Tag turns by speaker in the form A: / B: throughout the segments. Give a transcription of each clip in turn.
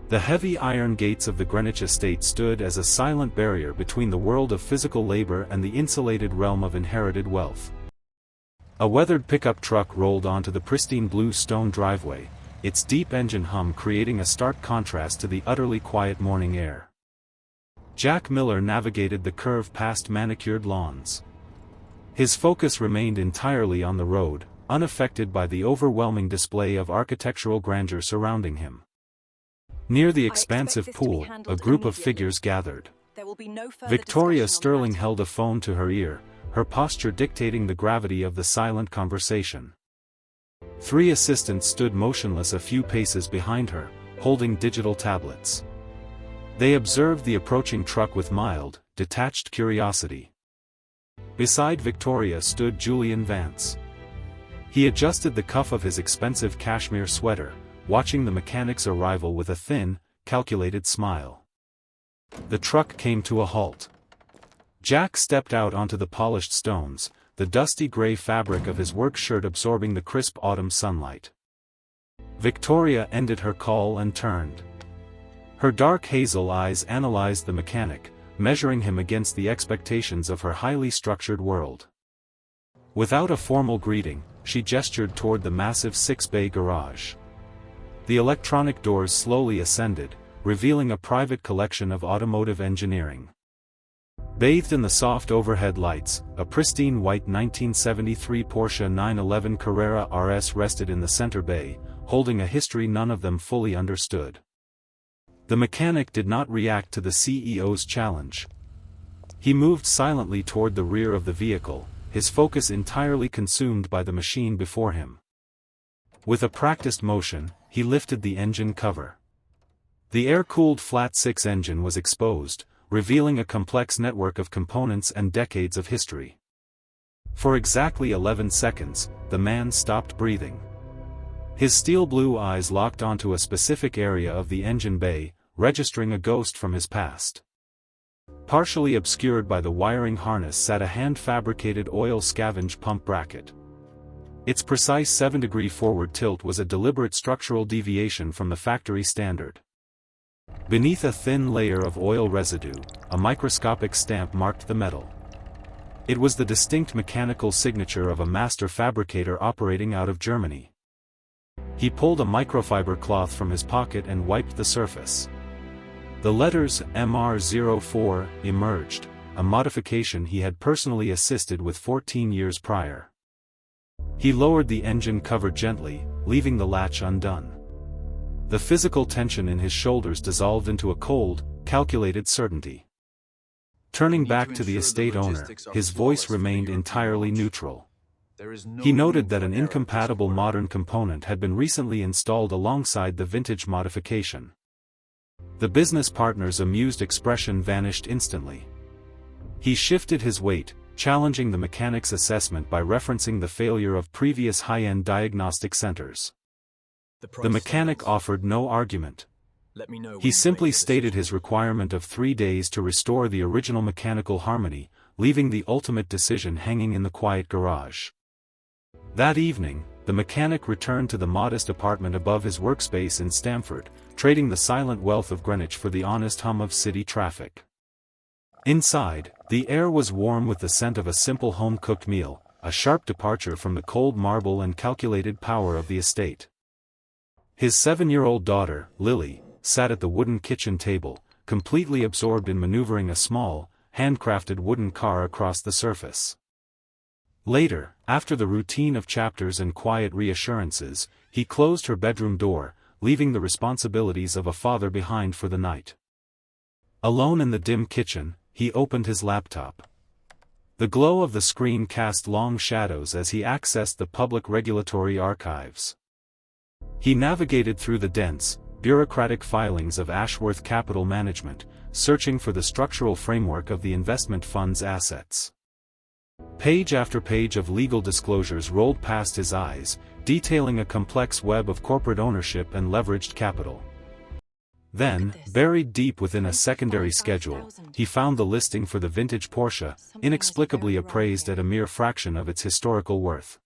A: The heavy iron gates of the Greenwich estate stood as a silent barrier between the world of physical labor and the insulated realm of inherited wealth. A weathered pickup truck rolled onto the pristine blue stone driveway, its deep engine hum creating a stark contrast to the utterly quiet morning air. Jack Miller navigated the curve past manicured lawns. His focus remained entirely on the road, unaffected by the overwhelming display of architectural grandeur surrounding him. Near the expansive pool, a group of figures gathered. Victoria Sterling held a phone to her ear, her posture dictating the gravity of the silent conversation. 3 assistants stood motionless a few paces behind her, holding digital tablets. They observed the approaching truck with mild, detached curiosity. Beside Victoria stood Julian Vance. He adjusted the cuff of his expensive cashmere sweater, watching the mechanic's arrival with a thin, calculated smile. The truck came to a halt. Jack stepped out onto the polished stones, the dusty gray fabric of his work shirt absorbing the crisp autumn sunlight. Victoria ended her call and turned. Her dark hazel eyes analyzed the mechanic, measuring him against the expectations of her highly structured world. Without a formal greeting, she gestured toward the massive 6-bay garage. The electronic doors slowly ascended, revealing a private collection of automotive engineering. Bathed in the soft overhead lights, a pristine white 1973 Porsche 911 Carrera RS rested in the center bay, holding a history none of them fully understood. The mechanic did not react to the CEO's challenge. He moved silently toward the rear of the vehicle, his focus entirely consumed by the machine before him. With a practiced motion, he lifted the engine cover. The air-cooled flat-six engine was exposed, revealing a complex network of components and decades of history. For exactly 11 seconds, the man stopped breathing. His steel-blue eyes locked onto a specific area of the engine bay, registering a ghost from his past. Partially obscured by the wiring harness sat a hand-fabricated oil scavenge pump bracket. Its precise 7-degree forward tilt was a deliberate structural deviation from the factory standard. Beneath a thin layer of oil residue, a microscopic stamp marked the metal. It was the distinct mechanical signature of a master fabricator operating out of Germany. He pulled a microfiber cloth from his pocket and wiped the surface. The letters MR04 emerged, a modification he had personally assisted with 14 years prior. He lowered the engine cover gently, leaving the latch undone. The physical tension in his shoulders dissolved into a cold, calculated certainty. Turning back to the estate owner, his voice remained entirely neutral. He noted that an incompatible modern component had been recently installed alongside the vintage modification. The business partner's amused expression vanished instantly. He shifted his weight, challenging the mechanic's assessment by referencing the failure of previous high-end diagnostic centers. The mechanic offered no argument. He simply stated his requirement of 3 days to restore the original mechanical harmony, leaving the ultimate decision hanging in the quiet garage. That evening, the mechanic returned to the modest apartment above his workspace in Stamford, trading the silent wealth of Greenwich for the honest hum of city traffic. Inside, the air was warm with the scent of a simple home-cooked meal, a sharp departure from the cold marble and calculated power of the estate. His 7-year-old daughter, Lily, sat at the wooden kitchen table, completely absorbed in maneuvering a small, handcrafted wooden car across the surface. Later, after the routine of chapters and quiet reassurances, he closed her bedroom door, leaving the responsibilities of a father behind for the night. Alone in the dim kitchen, he opened his laptop. The glow of the screen cast long shadows as he accessed the public regulatory archives. He navigated through the dense, bureaucratic filings of Ashworth Capital Management, searching for the structural framework of the investment fund's assets. Page after page of legal disclosures rolled past his eyes, detailing a complex web of corporate ownership and leveraged capital. Then, buried deep within a secondary schedule, he found the listing for the vintage Porsche, inexplicably appraised at a mere fraction of its historical worth.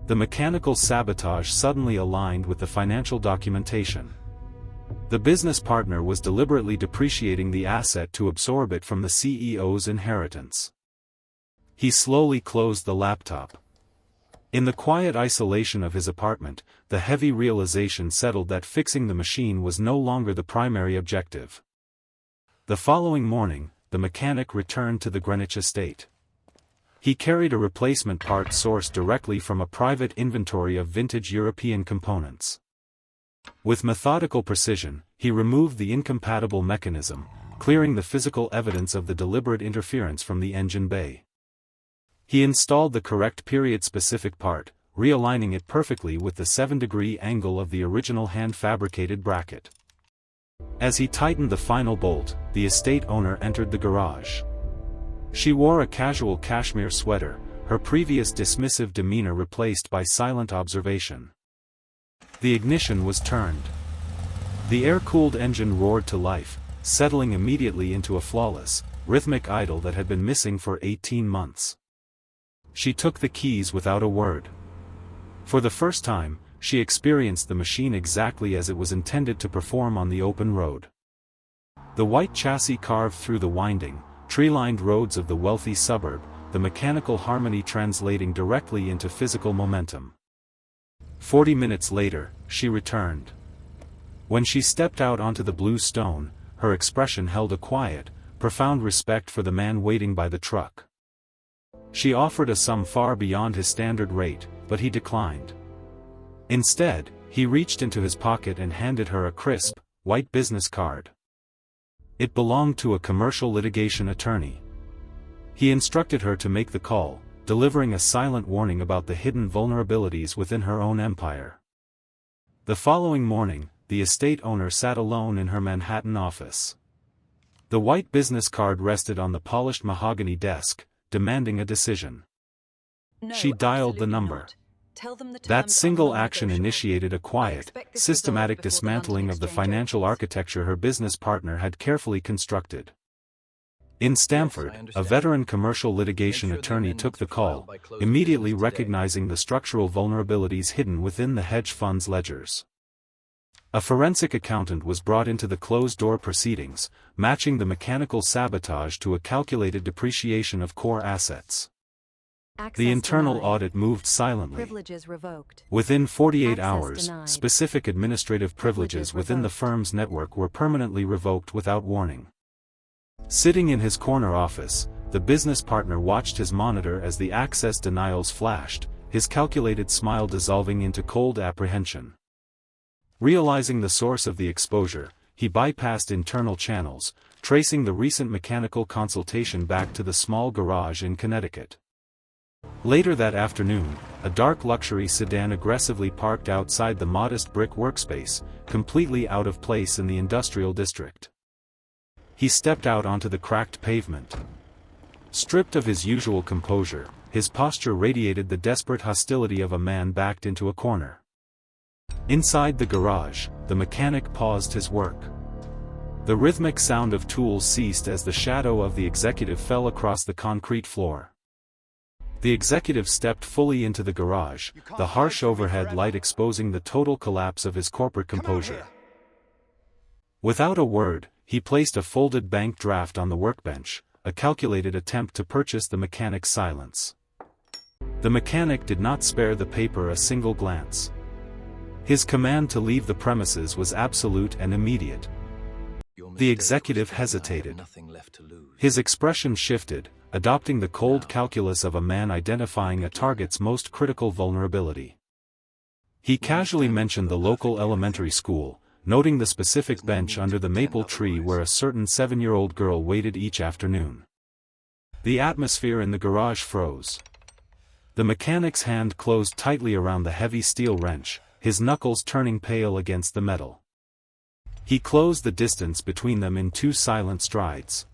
A: The mechanical sabotage suddenly aligned with the financial documentation. The business partner was deliberately depreciating the asset to absorb it from the CEO's inheritance. He slowly closed the laptop. In the quiet isolation of his apartment, the heavy realization settled that fixing the machine was no longer the primary objective. The following morning, the mechanic returned to the Greenwich estate. He carried a replacement part sourced directly from a private inventory of vintage European components. With methodical precision, he removed the incompatible mechanism, clearing the physical evidence of the deliberate interference from the engine bay. He installed the correct period-specific part, realigning it perfectly with the 7-degree angle of the original hand-fabricated bracket. As he tightened the final bolt, the estate owner entered the garage. She wore a casual cashmere sweater, her previous dismissive demeanor replaced by silent observation. The ignition was turned. The air-cooled engine roared to life, settling immediately into a flawless, rhythmic idle that had been missing for 18 months. She took the keys without a word. For the first time, she experienced the machine exactly as it was intended to perform on the open road. The white chassis carved through the winding, tree-lined roads of the wealthy suburb, the mechanical harmony translating directly into physical momentum. 40 minutes later, she returned. When she stepped out onto the blue stone, her expression held a quiet, profound respect for the man waiting by the truck. She offered a sum far beyond his standard rate, but he declined. Instead, he reached into his pocket and handed her a crisp, white business card. It belonged to a commercial litigation attorney. He instructed her to make the call, delivering a silent warning about the hidden vulnerabilities within her own empire. The following morning, the estate owner sat alone in her Manhattan office. The white business card rested on the polished mahogany desk, demanding a decision. She dialed the number. That single action initiated a quiet, systematic dismantling of the financial architecture her business partner had carefully constructed. In Stamford, a veteran commercial litigation attorney took the call, immediately recognizing the structural vulnerabilities hidden within the hedge fund's ledgers. A forensic accountant was brought into the closed-door proceedings, matching the mechanical sabotage to a calculated depreciation of core assets. The internal audit moved silently.
B: Privileges revoked.
A: Within 48
B: Access
A: hours,
B: denied.
A: specific administrative privileges within the firm's network were permanently revoked without warning. Sitting in his corner office, the business partner watched his monitor as the access denials flashed, his calculated smile dissolving into cold apprehension. Realizing the source of the exposure, he bypassed internal channels, tracing the recent mechanical consultation back to the small garage in Connecticut. Later that afternoon, a dark luxury sedan aggressively parked outside the modest brick workspace, completely out of place in the industrial district. He stepped out onto the cracked pavement. Stripped of his usual composure, his posture radiated the desperate hostility of a man backed into a corner. Inside the garage, the mechanic paused his work. The rhythmic sound of tools ceased as the shadow of the executive fell across the concrete floor. The executive stepped fully into the garage, the harsh overhead light exposing the total collapse of his corporate composure. Without a word, he placed a folded bank draft on the workbench, a calculated attempt to purchase the mechanic's silence. The mechanic did not spare the paper a single glance. His command to leave the premises was absolute and immediate. The executive hesitated. His expression shifted, adopting the cold calculus of a man identifying a target's most critical vulnerability. He casually mentioned the local elementary school, noting the specific bench under the maple tree where a certain 7-year-old girl waited each afternoon. The atmosphere in the garage froze. The mechanic's hand closed tightly around the heavy steel wrench, his knuckles turning pale against the metal. He closed the distance between them in 2 silent strides.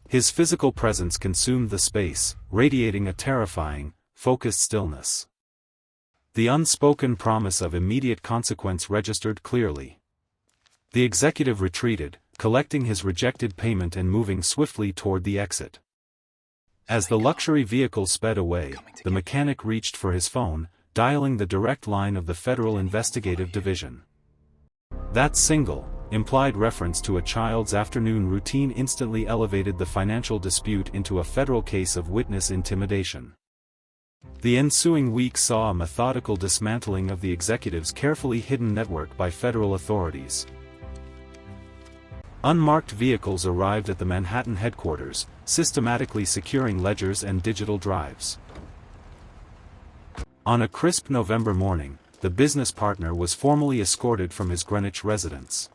A: His physical presence consumed the space, radiating a terrifying, focused stillness. The unspoken promise of immediate consequence registered clearly. The executive retreated, collecting his rejected payment and moving swiftly toward the exit. As the luxury vehicle sped away, the mechanic reached for his phone, dialing the direct line of the Federal Investigative Division. That single, implied reference to a child's afternoon routine instantly elevated the financial dispute into a federal case of witness intimidation. The ensuing week saw a methodical dismantling of the executive's carefully hidden network by federal authorities. Unmarked vehicles arrived at the Manhattan headquarters, systematically securing ledgers and digital drives. On a crisp November morning, the business partner was formally escorted from his Greenwich residence.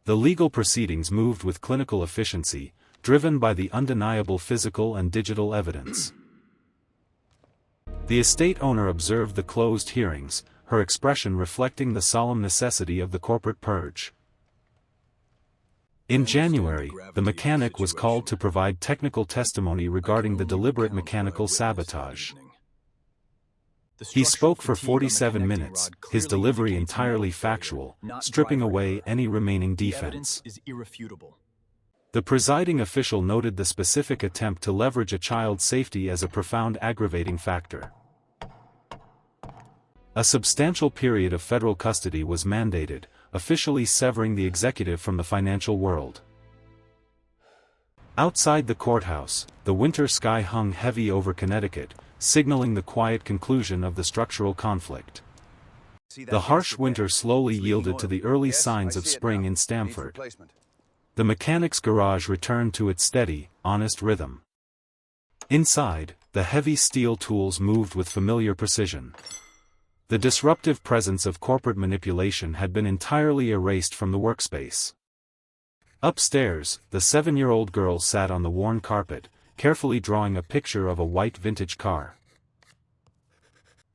A: The legal proceedings moved with clinical efficiency, driven by the undeniable physical and digital evidence. The estate owner observed the closed hearings, her expression reflecting the solemn necessity of the corporate purge. In January, the mechanic was called to provide technical testimony regarding the deliberate mechanical sabotage. He spoke for 47 minutes, his delivery entirely factual, stripping away any remaining defense. The presiding official noted the specific attempt to leverage a child's safety as a profound aggravating factor. A substantial period of federal custody was mandated, officially severing the executive from the financial world. Outside the courthouse, the winter sky hung heavy over Connecticut, signaling the quiet conclusion of the structural conflict. The harsh winter slowly yielded to the early signs of spring in Stamford. The mechanic's garage returned to its steady, honest rhythm. Inside, the heavy steel tools moved with familiar precision. The disruptive presence of corporate manipulation had been entirely erased from the workspace. Upstairs, the 7-year-old girl sat on the worn carpet, carefully drawing a picture of a white vintage car.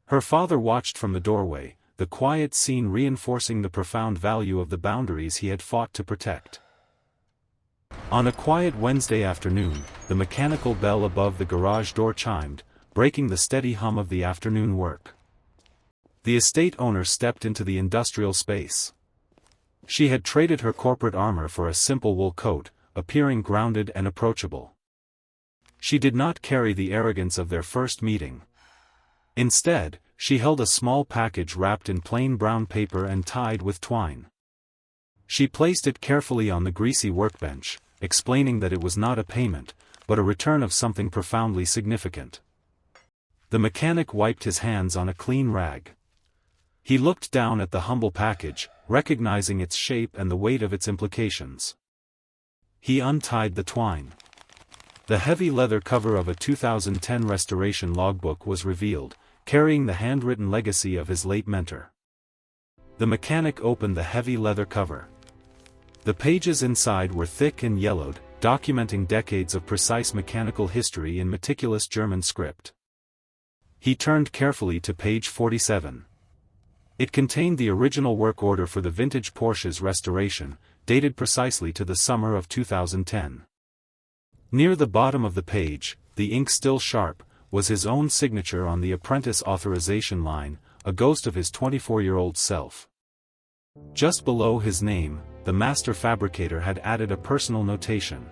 A: Her father watched from the doorway, the quiet scene reinforcing the profound value of the boundaries he had fought to protect. On a quiet Wednesday afternoon, the mechanical bell above the garage door chimed, breaking the steady hum of the afternoon work. The estate owner stepped into the industrial space. She had traded her corporate armor for a simple wool coat, appearing grounded and approachable. She did not carry the arrogance of their first meeting. Instead, she held a small package wrapped in plain brown paper and tied with twine. She placed it carefully on the greasy workbench, explaining that it was not a payment, but a return of something profoundly significant. The mechanic wiped his hands on a clean rag. He looked down at the humble package, recognizing its shape and the weight of its implications. He untied the twine. The heavy leather cover of a 2010 restoration logbook was revealed, carrying the handwritten legacy of his late mentor. The mechanic opened the heavy leather cover. The pages inside were thick and yellowed, documenting decades of precise mechanical history in meticulous German script. He turned carefully to page 47. It contained the original work order for the vintage Porsche's restoration, dated precisely to the summer of 2010. Near the bottom of the page, the ink still sharp, was his own signature on the apprentice authorization line, a ghost of his 24-year-old self. Just below his name, the master fabricator had added a personal notation.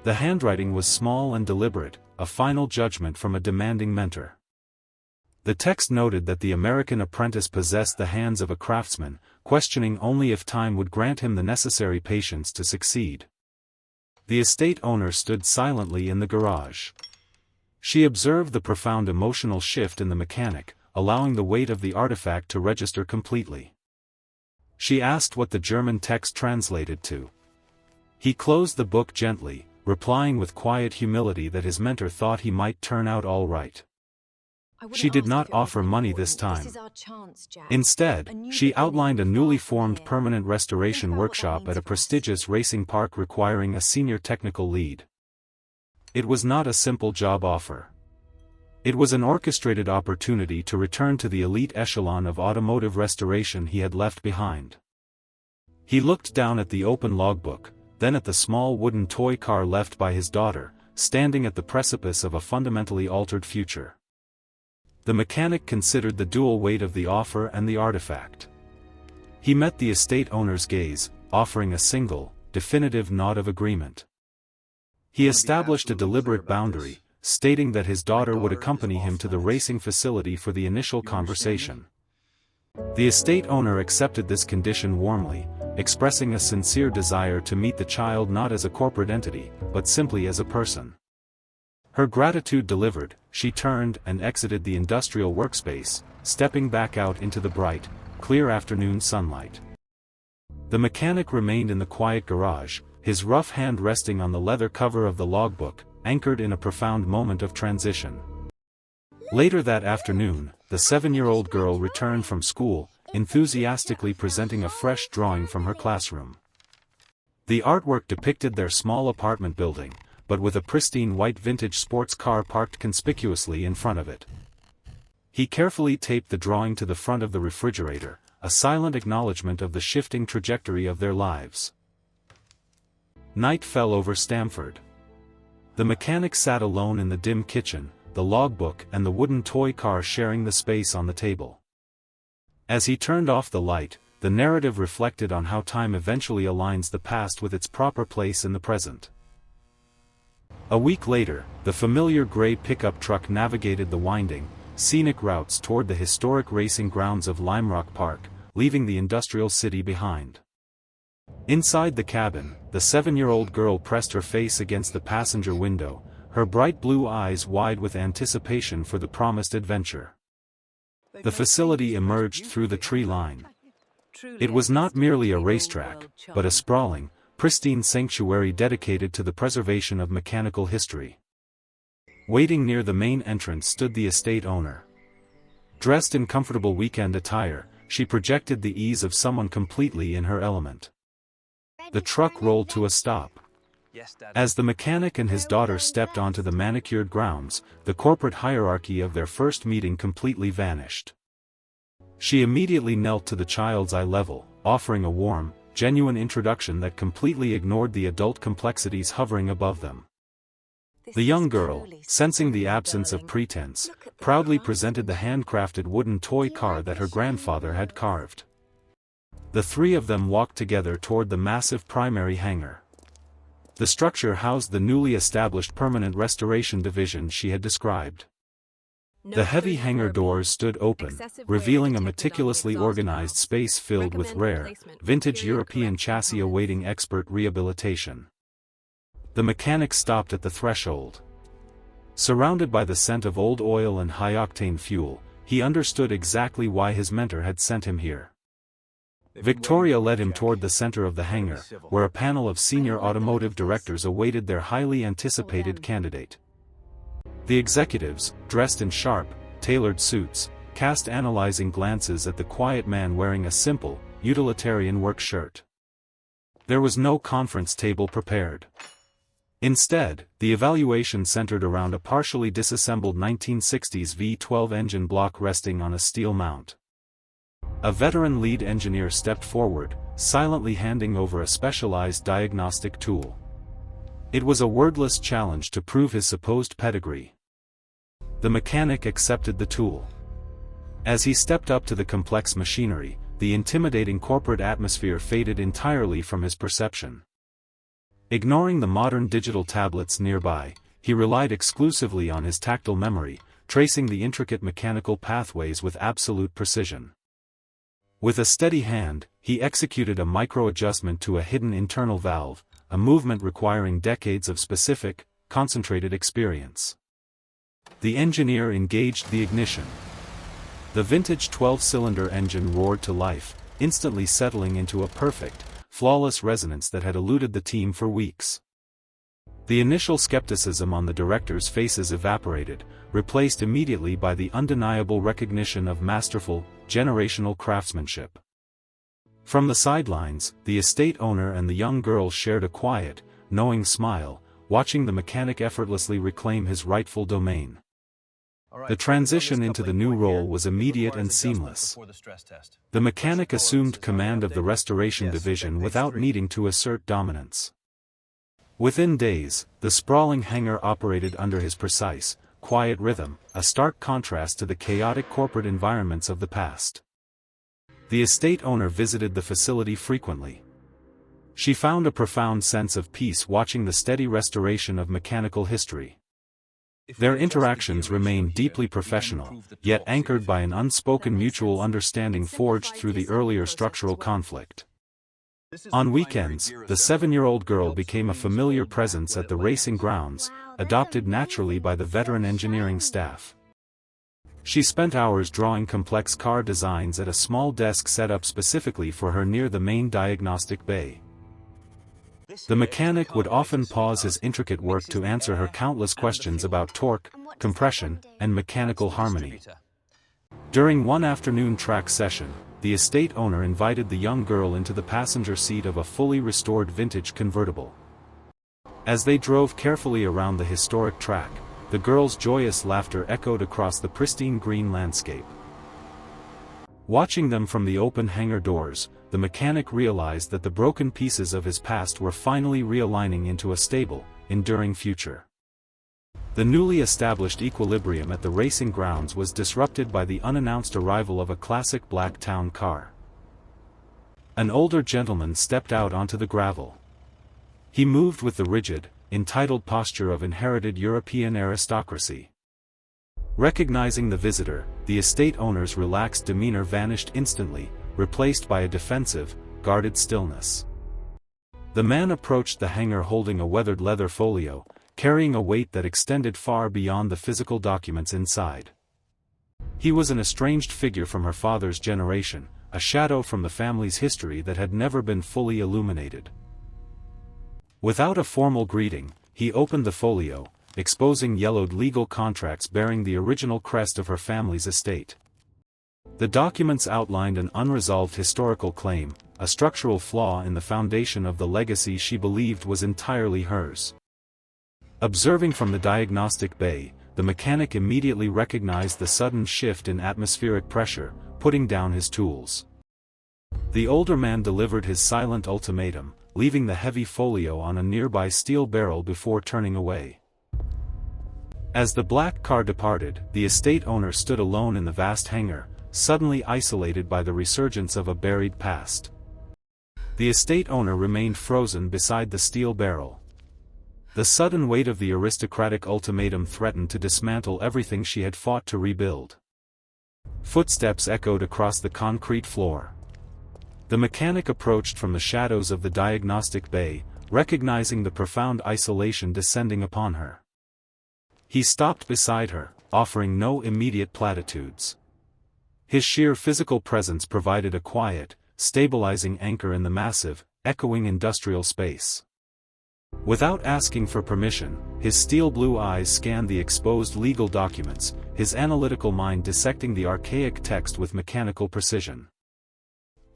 A: The handwriting was small and deliberate, a final judgment from a demanding mentor. The text noted that the American apprentice possessed the hands of a craftsman, questioning only if time would grant him the necessary patience to succeed. The estate owner stood silently in the garage. She observed the profound emotional shift in the mechanic, allowing the weight of the artifact to register completely. She asked what the German text translated to. He closed the book gently, replying with quiet humility that his mentor thought he might turn out all right. She did not offer money this time. Instead, she outlined a newly formed permanent restoration workshop at a prestigious racing park requiring a senior technical lead. It was not a simple job offer. It was an orchestrated opportunity to return to the elite echelon of automotive restoration he had left behind. He looked down at the open logbook, then at the small wooden toy car left by his daughter, standing at the precipice of a fundamentally altered future. The mechanic considered the dual weight of the offer and the artifact. He met the estate owner's gaze, offering a single, definitive nod of agreement. He established a deliberate boundary, stating that his daughter would accompany him to the racing facility for the initial conversation. The estate owner accepted this condition warmly, expressing a sincere desire to meet the child not as a corporate entity, but simply as a person. Her gratitude delivered, she turned and exited the industrial workspace, stepping back out into the bright, clear afternoon sunlight. The mechanic remained in the quiet garage, his rough hand resting on the leather cover of the logbook, anchored in a profound moment of transition. Later that afternoon, the 7-year-old girl returned from school, enthusiastically presenting a fresh drawing from her classroom. The artwork depicted their small apartment building, but with a pristine white vintage sports car parked conspicuously in front of it. He carefully taped the drawing to the front of the refrigerator, a silent acknowledgement of the shifting trajectory of their lives. Night fell over Stamford. The mechanic sat alone in the dim kitchen, the logbook and the wooden toy car sharing the space on the table. As he turned off the light, the narrative reflected on how time eventually aligns the past with its proper place in the present. A week later, the familiar gray pickup truck navigated the winding, scenic routes toward the historic racing grounds of Lime Rock Park, leaving the industrial city behind. Inside the cabin, the 7-year-old girl pressed her face against the passenger window, her bright blue eyes wide with anticipation for the promised adventure. The facility emerged through the tree line. It was not merely a racetrack, but a sprawling, pristine sanctuary dedicated to the preservation of mechanical history. Waiting near the main entrance stood the estate owner. Dressed in comfortable weekend attire, she projected the ease of someone completely in her element. The truck rolled to a stop. As the mechanic and his daughter stepped onto the manicured grounds, the corporate hierarchy of their first meeting completely vanished. She immediately knelt to the child's eye level, offering a warm, genuine introduction that completely ignored the adult complexities hovering above them. The young girl, sensing the absence of pretense, proudly presented the handcrafted wooden toy car that her grandfather had carved. The three of them walked together toward the massive primary hangar. The structure housed the newly established permanent restoration division she had described. The heavy hangar doors stood open, revealing a meticulously organized space filled with rare, vintage European chassis awaiting expert rehabilitation. The mechanic stopped at the threshold. Surrounded by the scent of old oil and high-octane fuel, he understood exactly why his mentor had sent him here. Victoria led him toward the center of the hangar, where a panel of senior automotive directors awaited their highly anticipated candidate. The executives, dressed in sharp, tailored suits, cast analyzing glances at the quiet man wearing a simple, utilitarian work shirt. There was no conference table prepared. Instead, the evaluation centered around a partially disassembled 1960s V12 engine block resting on a steel mount. A veteran lead engineer stepped forward, silently handing over a specialized diagnostic tool. It was a wordless challenge to prove his supposed pedigree. The mechanic accepted the tool. As he stepped up to the complex machinery, the intimidating corporate atmosphere faded entirely from his perception. Ignoring the modern digital tablets nearby, he relied exclusively on his tactile memory, tracing the intricate mechanical pathways with absolute precision. With a steady hand, he executed a micro-adjustment to a hidden internal valve, a movement requiring decades of specific, concentrated experience. The engineer engaged the ignition. The vintage 12-cylinder engine roared to life, instantly settling into a perfect, flawless resonance that had eluded the team for weeks. The initial skepticism on the directors' faces evaporated, replaced immediately by the undeniable recognition of masterful, generational craftsmanship. From the sidelines, the estate owner and the young girl shared a quiet, knowing smile, watching the mechanic effortlessly reclaim his rightful domain. The transition into the new role was immediate and seamless. The mechanic assumed command of the restoration division without needing to assert dominance. Within days, the sprawling hangar operated under his precise, quiet rhythm, a stark contrast to the chaotic corporate environments of the past. The estate owner visited the facility frequently. She found a profound sense of peace watching the steady restoration of mechanical history. Their interactions remained deeply professional, yet anchored by an unspoken mutual understanding forged through the earlier structural conflict. On weekends, the 7-year-old girl became a familiar presence at the racing grounds, adopted naturally by the veteran engineering staff. She spent hours drawing complex car designs at a small desk set up specifically for her near the main diagnostic bay. The mechanic would often pause his intricate work to answer her countless questions about torque, compression, and mechanical harmony. During one afternoon track session, the estate owner invited the young girl into the passenger seat of a fully restored vintage convertible. As they drove carefully around the historic track, the girl's joyous laughter echoed across the pristine green landscape. Watching them from the open hangar doors, the mechanic realized that the broken pieces of his past were finally realigning into a stable, enduring future. The newly established equilibrium at the racing grounds was disrupted by the unannounced arrival of a classic black town car. An older gentleman stepped out onto the gravel. He moved with the rigid, entitled posture of inherited European aristocracy. Recognizing the visitor, the estate owner's relaxed demeanor vanished instantly, replaced by a defensive, guarded stillness. The man approached the hangar holding a weathered leather folio, carrying a weight that extended far beyond the physical documents inside. He was an estranged figure from her father's generation, a shadow from the family's history that had never been fully illuminated. Without a formal greeting, he opened the folio, exposing yellowed legal contracts bearing the original crest of her family's estate. The documents outlined an unresolved historical claim, a structural flaw in the foundation of the legacy she believed was entirely hers. Observing from the diagnostic bay, the mechanic immediately recognized the sudden shift in atmospheric pressure, putting down his tools. The older man delivered his silent ultimatum, leaving the heavy folio on a nearby steel barrel before turning away. As the black car departed, the estate owner stood alone in the vast hangar, suddenly isolated by the resurgence of a buried past. The estate owner remained frozen beside the steel barrel. The sudden weight of the aristocratic ultimatum threatened to dismantle everything she had fought to rebuild. Footsteps echoed across the concrete floor. The mechanic approached from the shadows of the diagnostic bay, recognizing the profound isolation descending upon her. He stopped beside her, offering no immediate platitudes. His sheer physical presence provided a quiet, stabilizing anchor in the massive, echoing industrial space. Without asking for permission, his steel blue eyes scanned the exposed legal documents, his analytical mind dissecting the archaic text with mechanical precision.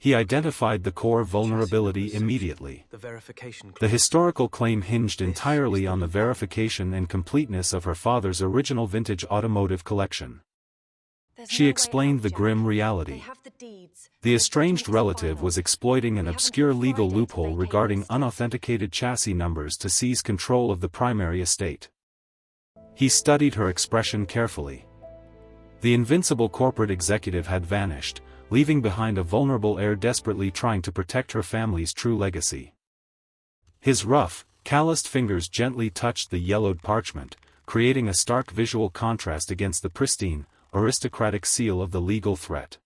A: He identified the core vulnerability immediately. The historical claim hinged entirely on the verification and completeness of her father's original vintage automotive collection. She explained the grim reality. The estranged relative was exploiting an obscure legal loophole regarding unauthenticated chassis numbers to seize control of the primary estate. He studied her expression carefully. The invincible corporate executive had vanished, leaving behind a vulnerable heir desperately trying to protect her family's true legacy. His rough, calloused fingers gently touched the yellowed parchment, creating a stark visual contrast against the pristine, aristocratic seal of the legal threat.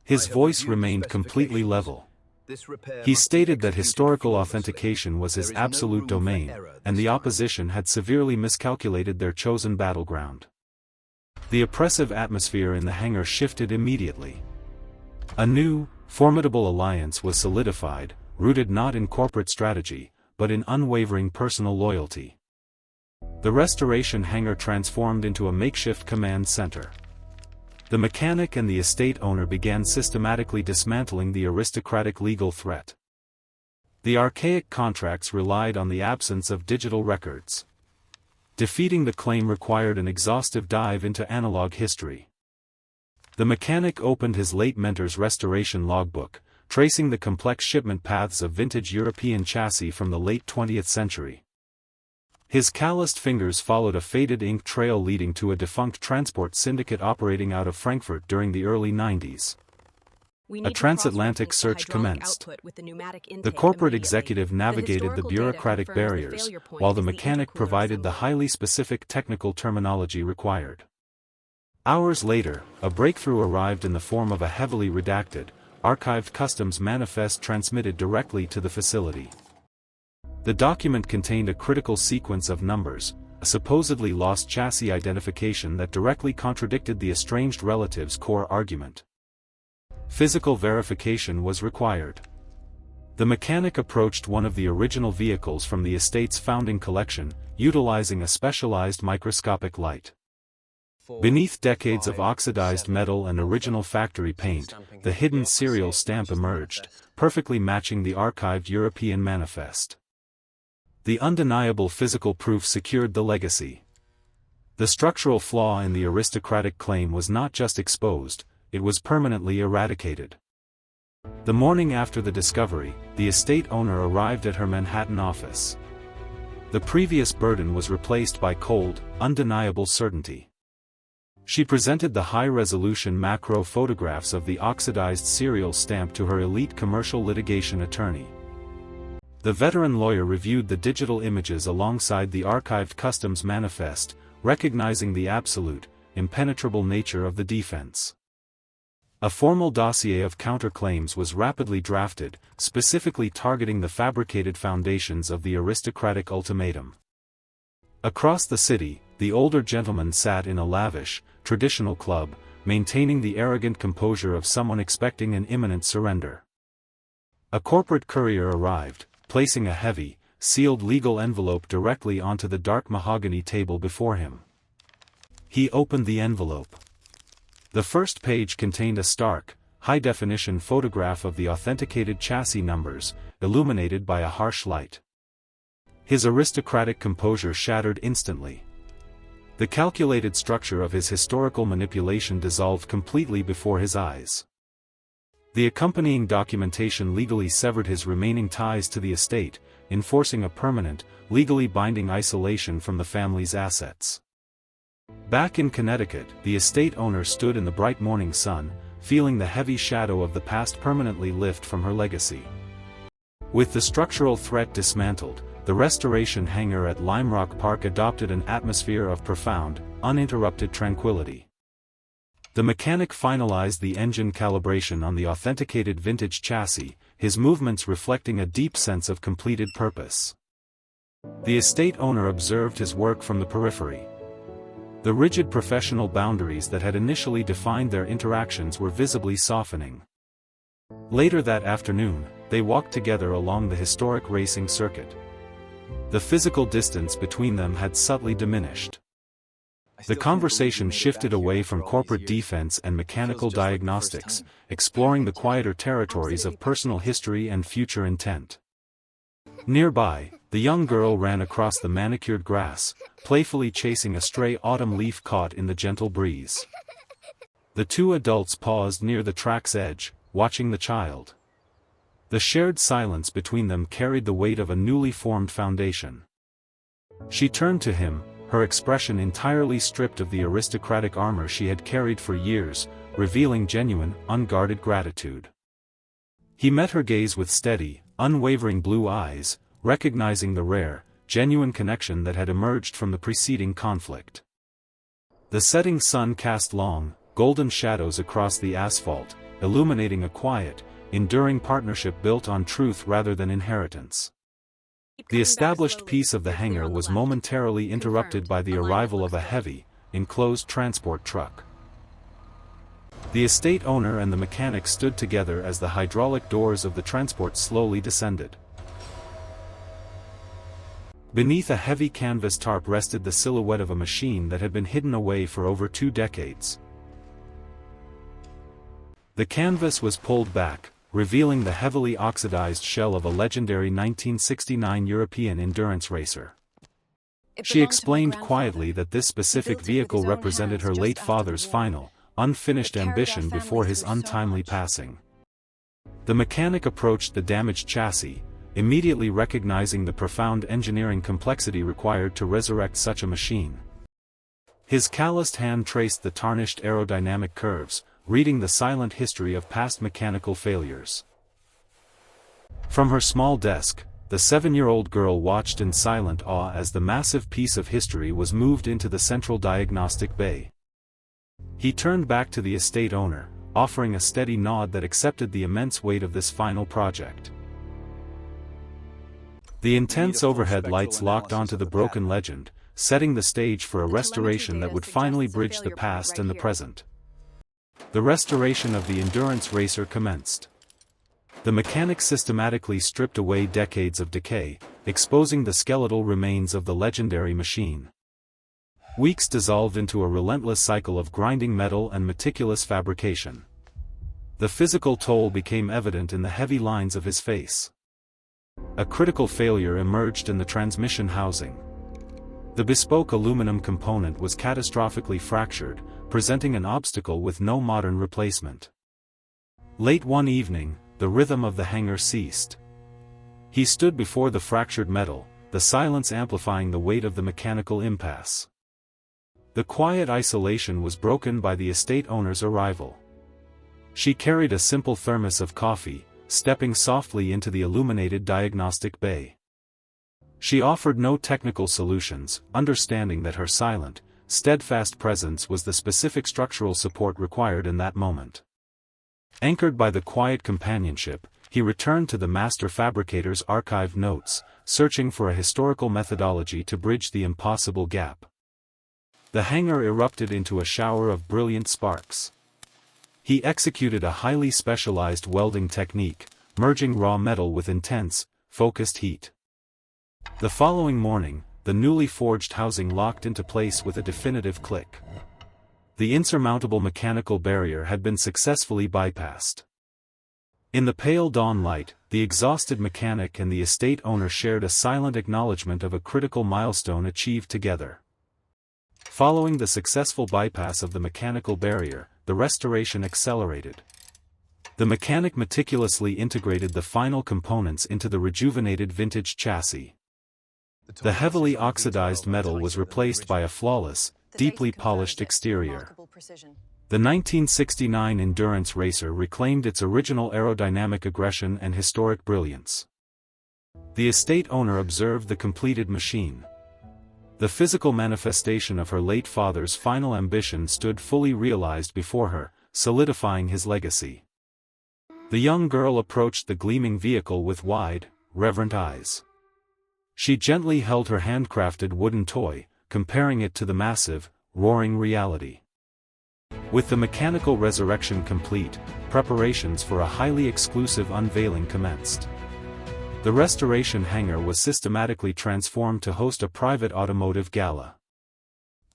A: His voice remained completely level. He stated that historical authentication was his absolute domain, and the opposition had severely miscalculated their chosen battleground. The oppressive atmosphere in the hangar shifted immediately. A new, formidable alliance was solidified, rooted not in corporate strategy, but in unwavering personal loyalty. The restoration hangar transformed into a makeshift command center. The mechanic and the estate owner began systematically dismantling the aristocratic legal threat. The archaic contracts relied on the absence of digital records. Defeating the claim required an exhaustive dive into analog history. The mechanic opened his late mentor's restoration logbook, tracing the complex shipment paths of vintage European chassis from the late 20th century. His calloused fingers followed a faded ink trail leading to a defunct transport syndicate operating out of Frankfurt during the early 90s. A transatlantic search commenced. The corporate executive navigated the bureaucratic barriers, while the mechanic provided the highly specific technical terminology required. Hours later, a breakthrough arrived in the form of a heavily redacted, archived customs manifest transmitted directly to the facility. The document contained a critical sequence of numbers, a supposedly lost chassis identification that directly contradicted the estranged relative's core argument. Physical verification was required. The mechanic approached one of the original vehicles from the estate's founding collection, utilizing a specialized microscopic light. Beneath decades of oxidized metal and original factory paint, the hidden serial stamp emerged, perfectly matching the archived European manifest. The undeniable physical proof secured the legacy. The structural flaw in the aristocratic claim was not just exposed, it was permanently eradicated. The morning after the discovery, the estate owner arrived at her Manhattan office. The previous burden was replaced by cold, undeniable certainty. She presented the high-resolution macro photographs of the oxidized serial stamp to her elite commercial litigation attorney. The veteran lawyer reviewed the digital images alongside the archived customs manifest, recognizing the absolute, impenetrable nature of the defense. A formal dossier of counterclaims was rapidly drafted, specifically targeting the fabricated foundations of the aristocratic ultimatum. Across the city, the older gentleman sat in a lavish, traditional club, maintaining the arrogant composure of someone expecting an imminent surrender. A corporate courier arrived, placing a heavy, sealed legal envelope directly onto the dark mahogany table before him. He opened the envelope. The first page contained a stark, high-definition photograph of the authenticated chassis numbers, illuminated by a harsh light. His aristocratic composure shattered instantly. The calculated structure of his historical manipulation dissolved completely before his eyes. The accompanying documentation legally severed his remaining ties to the estate, enforcing a permanent, legally binding isolation from the family's assets. Back in Connecticut, the estate owner stood in the bright morning sun, feeling the heavy shadow of the past permanently lift from her legacy. With the structural threat dismantled, the restoration hangar at Lime Rock Park adopted an atmosphere of profound, uninterrupted tranquility. The mechanic finalized the engine calibration on the authenticated vintage chassis, his movements reflecting a deep sense of completed purpose. The estate owner observed his work from the periphery. The rigid professional boundaries that had initially defined their interactions were visibly softening. Later that afternoon, they walked together along the historic racing circuit. The physical distance between them had subtly diminished. The conversation shifted away from corporate defense and mechanical diagnostics, exploring the quieter territories of personal history and future intent. Nearby, the young girl ran across the manicured grass, playfully chasing a stray autumn leaf caught in the gentle breeze. The two adults paused near the track's edge, watching the child. The shared silence between them carried the weight of a newly formed foundation. She turned to him, her expression entirely stripped of the aristocratic armor she had carried for years, revealing genuine, unguarded gratitude. He met her gaze with steady, unwavering blue eyes, recognizing the rare, genuine connection that had emerged from the preceding conflict. The setting sun cast long, golden shadows across the asphalt, illuminating a quiet, enduring partnership built on truth rather than inheritance. The established peace of the hangar was momentarily interrupted by the arrival of a heavy, enclosed transport truck. The estate owner and the mechanic stood together as the hydraulic doors of the transport slowly descended. Beneath a heavy canvas tarp rested the silhouette of a machine that had been hidden away for over 2 decades. The canvas was pulled back, revealing the heavily oxidized shell of a legendary 1969 European endurance racer. She explained quietly that this specific vehicle represented her late father's final, unfinished ambition before his untimely passing. The mechanic approached the damaged chassis, immediately recognizing the profound engineering complexity required to resurrect such a machine. His calloused hand traced the tarnished aerodynamic curves, reading the silent history of past mechanical failures. From her small desk, the 7-year-old girl watched in silent awe as the massive piece of history was moved into the central diagnostic bay. He turned back to the estate owner, offering a steady nod that accepted the immense weight of this final project. The intense overhead lights locked onto the broken legend, setting the stage for a restoration that would finally bridge the past and the present. The restoration of the endurance racer commenced. The mechanic systematically stripped away decades of decay, exposing the skeletal remains of the legendary machine. Weeks dissolved into a relentless cycle of grinding metal and meticulous fabrication. The physical toll became evident in the heavy lines of his face. A critical failure emerged in the transmission housing. The bespoke aluminum component was catastrophically fractured, presenting an obstacle with no modern replacement. Late one evening, the rhythm of the hangar ceased. He stood before the fractured metal, the silence amplifying the weight of the mechanical impasse. The quiet isolation was broken by the estate owner's arrival. She carried a simple thermos of coffee, stepping softly into the illuminated diagnostic bay. She offered no technical solutions, understanding that her silent, steadfast presence was the specific structural support required in that moment. Anchored by the quiet companionship, he returned to the master fabricator's archived notes, searching for a historical methodology to bridge the impossible gap. The hangar erupted into a shower of brilliant sparks. He executed a highly specialized welding technique, merging raw metal with intense, focused heat. The following morning, the newly forged housing locked into place with a definitive click. The insurmountable mechanical barrier had been successfully bypassed. In the pale dawn light, the exhausted mechanic and the estate owner shared a silent acknowledgement of a critical milestone achieved together. Following the successful bypass of the mechanical barrier, the restoration accelerated. The mechanic meticulously integrated the final components into the rejuvenated vintage chassis. The heavily oxidized metal was replaced by a flawless, deeply polished exterior. The 1969 Endurance Racer reclaimed its original aerodynamic aggression and historic brilliance. The estate owner observed the completed machine. The physical manifestation of her late father's final ambition stood fully realized before her, solidifying his legacy. The young girl approached the gleaming vehicle with wide, reverent eyes. She gently held her handcrafted wooden toy, comparing it to the massive, roaring reality. With the mechanical resurrection complete, preparations for a highly exclusive unveiling commenced. The restoration hangar was systematically transformed to host a private automotive gala.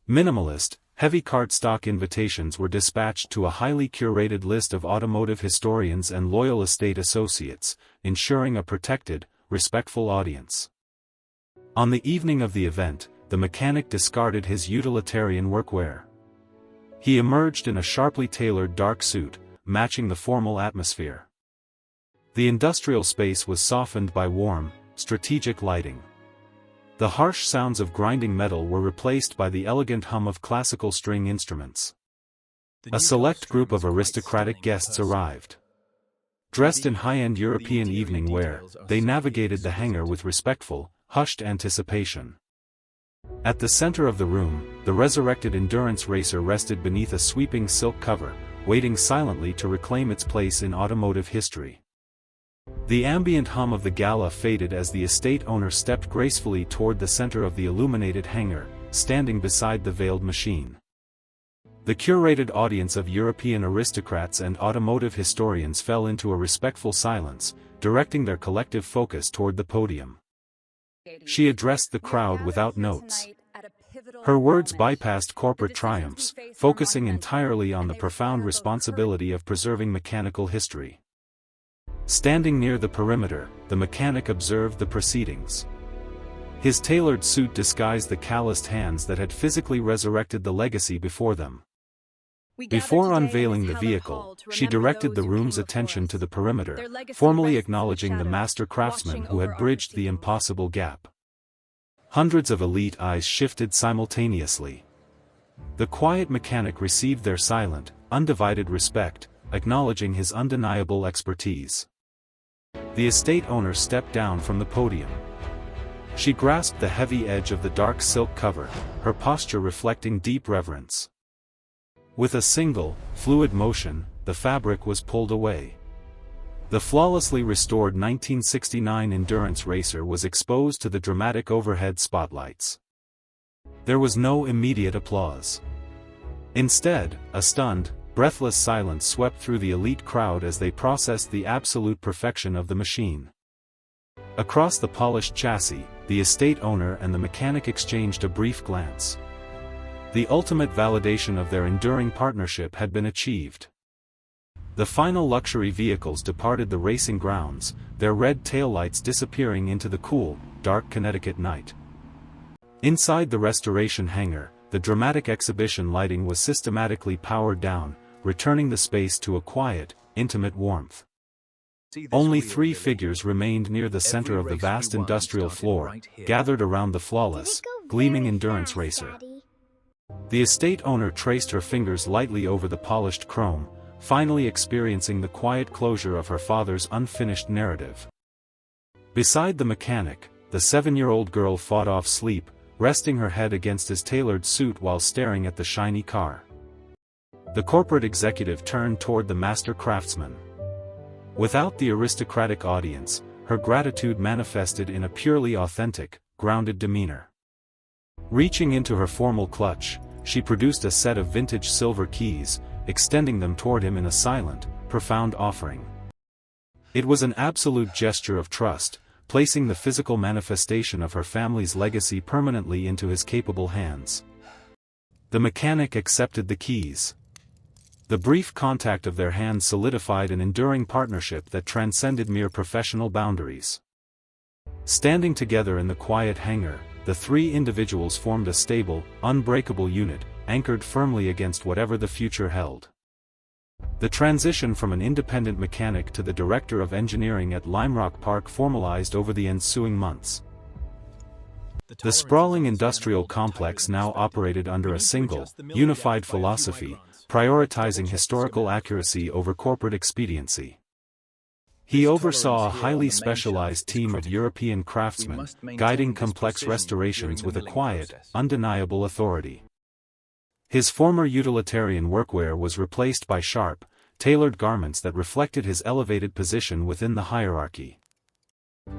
A: Minimalist, heavy cardstock invitations were dispatched to a highly curated list of automotive historians and loyal estate associates, ensuring a protected, respectful audience. On the evening of the event, the mechanic discarded his utilitarian workwear. He emerged in a sharply tailored dark suit, matching the formal atmosphere. The industrial space was softened by warm, strategic lighting. The harsh sounds of grinding metal were replaced by the elegant hum of classical string instruments. A select group of aristocratic guests arrived. Dressed in high-end European evening wear, they navigated the hangar with respectful, hushed anticipation. At the center of the room, the resurrected endurance racer rested beneath a sweeping silk cover, waiting silently to reclaim its place in automotive history. The ambient hum of the gala faded as the estate owner stepped gracefully toward the center of the illuminated hangar, standing beside the veiled machine. The curated audience of European aristocrats and automotive historians fell into a respectful silence, directing their collective focus toward the podium. She addressed the crowd without notes. Her words bypassed corporate triumphs, focusing entirely on the profound responsibility of preserving mechanical history. Standing near the perimeter, the mechanic observed the proceedings. His tailored suit disguised the calloused hands that had physically resurrected the legacy before them. Before unveiling the vehicle, she directed the room's attention to the perimeter, formally acknowledging the master craftsman who had bridged the impossible gap. Hundreds of elite eyes shifted simultaneously. The quiet mechanic received their silent, undivided respect, acknowledging his undeniable expertise. The estate owner stepped down from the podium. She grasped the heavy edge of the dark silk cover, her posture reflecting deep reverence. With a single, fluid motion, the fabric was pulled away. The flawlessly restored 1969 endurance racer was exposed to the dramatic overhead spotlights. There was no immediate applause. Instead, a stunned, breathless silence swept through the elite crowd as they processed the absolute perfection of the machine. Across the polished chassis, the estate owner and the mechanic exchanged a brief glance. The ultimate validation of their enduring partnership had been achieved. The final luxury vehicles departed the racing grounds, their red taillights disappearing into the cool, dark Connecticut night. Inside the restoration hangar, the dramatic exhibition lighting was systematically powered down, returning the space to a quiet, intimate warmth. Only 3 figures remained near the center of the vast industrial floor, gathered around the flawless, gleaming endurance racer. The estate owner traced her fingers lightly over the polished chrome, finally experiencing the quiet closure of her father's unfinished narrative. Beside the mechanic, the 7-year-old girl fought off sleep, resting her head against his tailored suit while staring at the shiny car. The corporate executive turned toward the master craftsman. Without the aristocratic audience, her gratitude manifested in a purely authentic, grounded demeanor. Reaching into her formal clutch, she produced a set of vintage silver keys, extending them toward him in a silent, profound offering. It was an absolute gesture of trust, placing the physical manifestation of her family's legacy permanently into his capable hands. The mechanic accepted the keys. The brief contact of their hands solidified an enduring partnership that transcended mere professional boundaries. Standing together in the quiet hangar, the 3 individuals formed a stable, unbreakable unit, anchored firmly against whatever the future held. The transition from an independent mechanic to the director of engineering at Lime Rock Park formalized over the ensuing months. The sprawling industrial complex now operated under a single, unified philosophy, prioritizing historical accuracy over corporate expediency. He oversaw a highly specialized team of European craftsmen, guiding complex restorations with a quiet, undeniable authority. His former utilitarian workwear was replaced by sharp, tailored garments that reflected his elevated position within the hierarchy.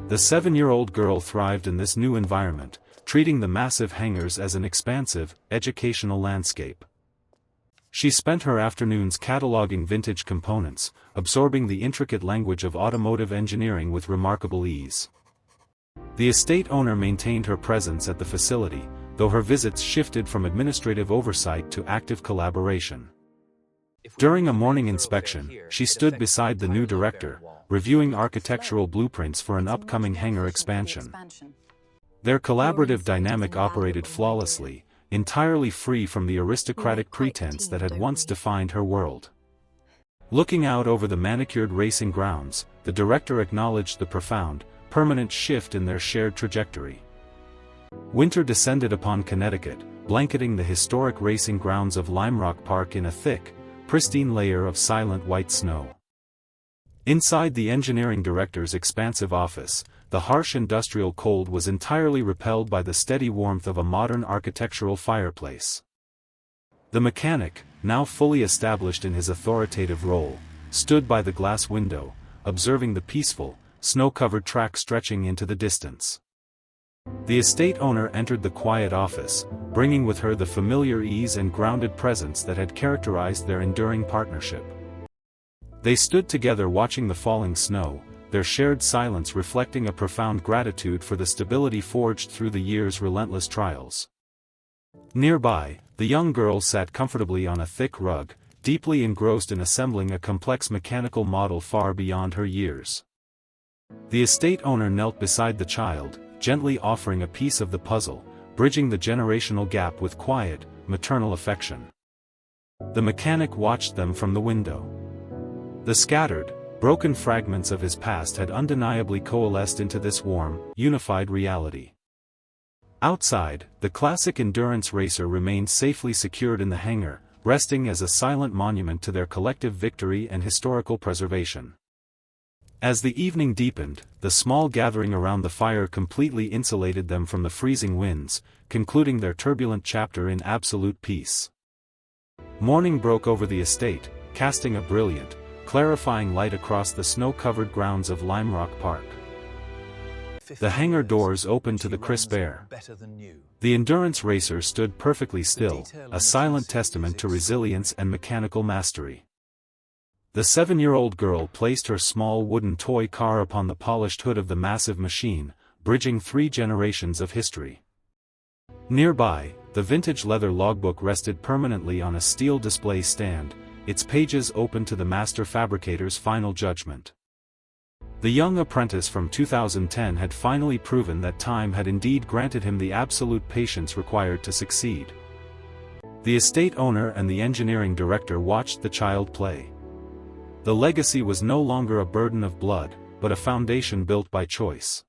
A: The 7-year-old girl thrived in this new environment, treating the massive hangars as an expansive, educational landscape. She spent her afternoons cataloging vintage components, absorbing the intricate language of automotive engineering with remarkable ease. The estate owner maintained her presence at the facility, though her visits shifted from administrative oversight to active collaboration. During a morning inspection, she stood beside the new director, reviewing architectural blueprints for an upcoming hangar expansion. Their collaborative dynamic operated flawlessly, entirely free from the aristocratic pretense that had once defined her world. Looking out over the manicured racing grounds, the director acknowledged the profound, permanent shift in their shared trajectory. Winter descended upon Connecticut, blanketing the historic racing grounds of Lime Rock Park in a thick, pristine layer of silent white snow. Inside the engineering director's expansive office, the harsh industrial cold was entirely repelled by the steady warmth of a modern architectural fireplace. The mechanic, now fully established in his authoritative role, stood by the glass window, observing the peaceful, snow-covered track stretching into the distance. The estate owner entered the quiet office, bringing with her the familiar ease and grounded presence that had characterized their enduring partnership. They stood together watching the falling snow, their shared silence reflecting a profound gratitude for the stability forged through the year's relentless trials. Nearby, the young girl sat comfortably on a thick rug, deeply engrossed in assembling a complex mechanical model far beyond her years. The estate owner knelt beside the child, gently offering a piece of the puzzle, bridging the generational gap with quiet, maternal affection. The mechanic watched them from the window. The scattered, broken fragments of his past had undeniably coalesced into this warm, unified reality. Outside, the classic endurance racer remained safely secured in the hangar, resting as a silent monument to their collective victory and historical preservation. As the evening deepened, the small gathering around the fire completely insulated them from the freezing winds, concluding their turbulent chapter in absolute peace. Morning broke over the estate, casting a brilliant, clarifying light across the snow-covered grounds of Lime Rock Park. The hangar doors opened to the crisp air. The endurance racer stood perfectly still, a silent testament to resilience and mechanical mastery. The 7-year-old girl placed her small wooden toy car upon the polished hood of the massive machine, bridging 3 generations of history. Nearby, the vintage leather logbook rested permanently on a steel display stand, its pages open to the master fabricator's final judgment. The young apprentice from 2010 had finally proven that time had indeed granted him the absolute patience required to succeed. The estate owner and the engineering director watched the child play. The legacy was no longer a burden of blood, but a foundation built by choice.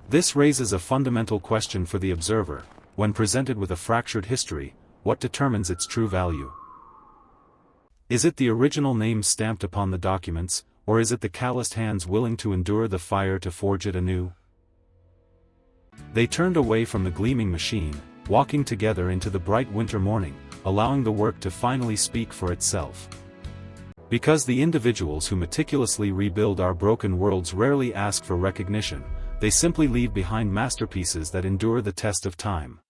A: This raises a fundamental question for the observer: when presented with a fractured history, what determines its true value? Is it the original name stamped upon the documents, or is it the calloused hands willing to endure the fire to forge it anew? They turned away from the gleaming machine, walking together into the bright winter morning, allowing the work to finally speak for itself. Because the individuals who meticulously rebuild our broken worlds rarely ask for recognition, they simply leave behind masterpieces that endure the test of time.